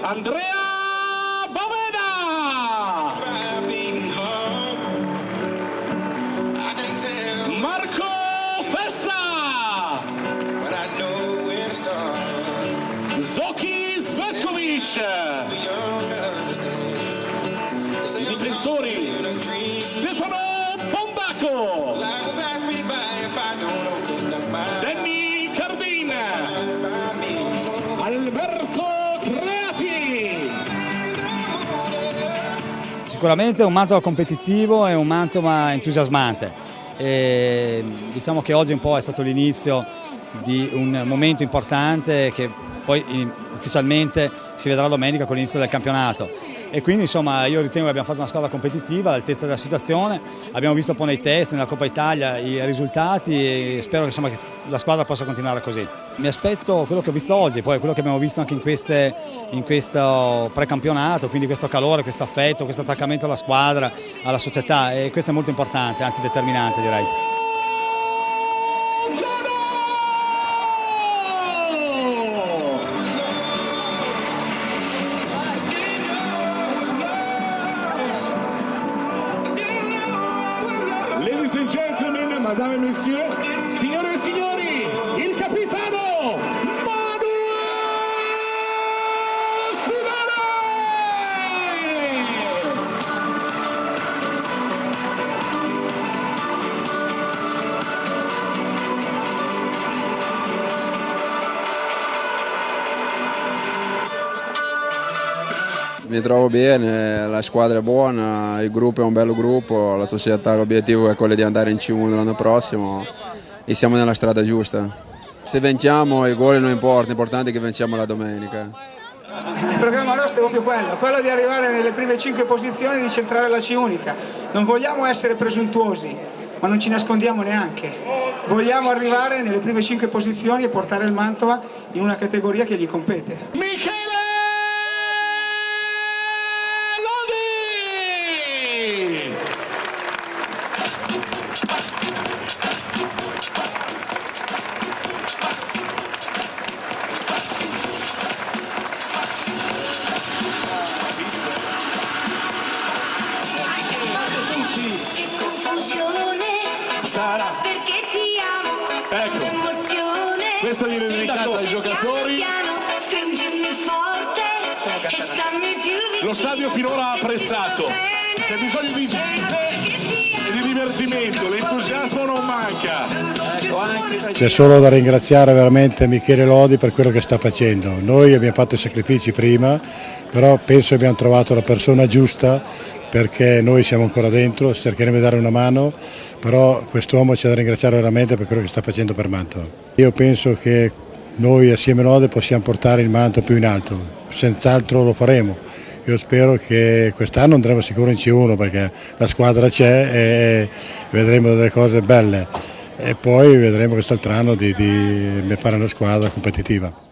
Andrea Boveda. Marco Festa. Zoki Svetkovic. I difensori Stefano Bombaco, Danny Cardin, Alberto Creati. Sicuramente è un manto competitivo e un manto entusiasmante. Diciamo che oggi un po' è stato l'inizio di un momento importante che poi ufficialmente si vedrà domenica con l'inizio del campionato. E quindi insomma io ritengo che abbiamo fatto una squadra competitiva all'altezza della situazione, abbiamo visto un po' nei test, nella Coppa Italia i risultati e spero che, insomma, che la squadra possa continuare così. Mi aspetto quello che ho visto oggi, poi quello che abbiamo visto anche in questo precampionato, quindi questo calore, questo affetto, questo attaccamento alla squadra, alla società, e questo è molto importante, anzi determinante direi. Ladies and gentlemen, madame et messieurs, signore e signori, il capitano Manu Spinelli! Mi trovo bene, la squadra è buona, il gruppo è un bello gruppo, la società, l'obiettivo è quello di andare in C1 l'anno prossimo e siamo nella strada giusta. Se vinciamo il gol non importa, l'importante è che vinciamo la domenica. Il programma nostro è proprio quello di arrivare nelle prime 5 posizioni e di centrare la C unica. Non vogliamo essere presuntuosi, ma non ci nascondiamo neanche. Vogliamo arrivare nelle prime 5 posizioni e portare il Mantova in una categoria che gli compete. Michele Lodi! Sara, perché ti amo, ecco, l'emozione, questa viene dedicata ai giocatori. piano, stringimi forte e stammi più vicino. Lo stadio finora ha apprezzato, c'è bisogno di gente e di divertimento, l'entusiasmo non manca. C'è solo da ringraziare veramente Michele Lodi per quello che sta facendo. Noi abbiamo fatto i sacrifici prima, però penso che abbiamo trovato la persona giusta, perché noi siamo ancora dentro, cercheremo di dare una mano, però quest'uomo c'è da ringraziare veramente per quello che sta facendo per Mantova. Io penso che noi assieme a Lodi possiamo portare il Mantova più in alto, senz'altro lo faremo. Io spero che quest'anno andremo sicuro in C1 perché la squadra c'è e vedremo delle cose belle e poi vedremo quest'altro anno di fare una squadra competitiva.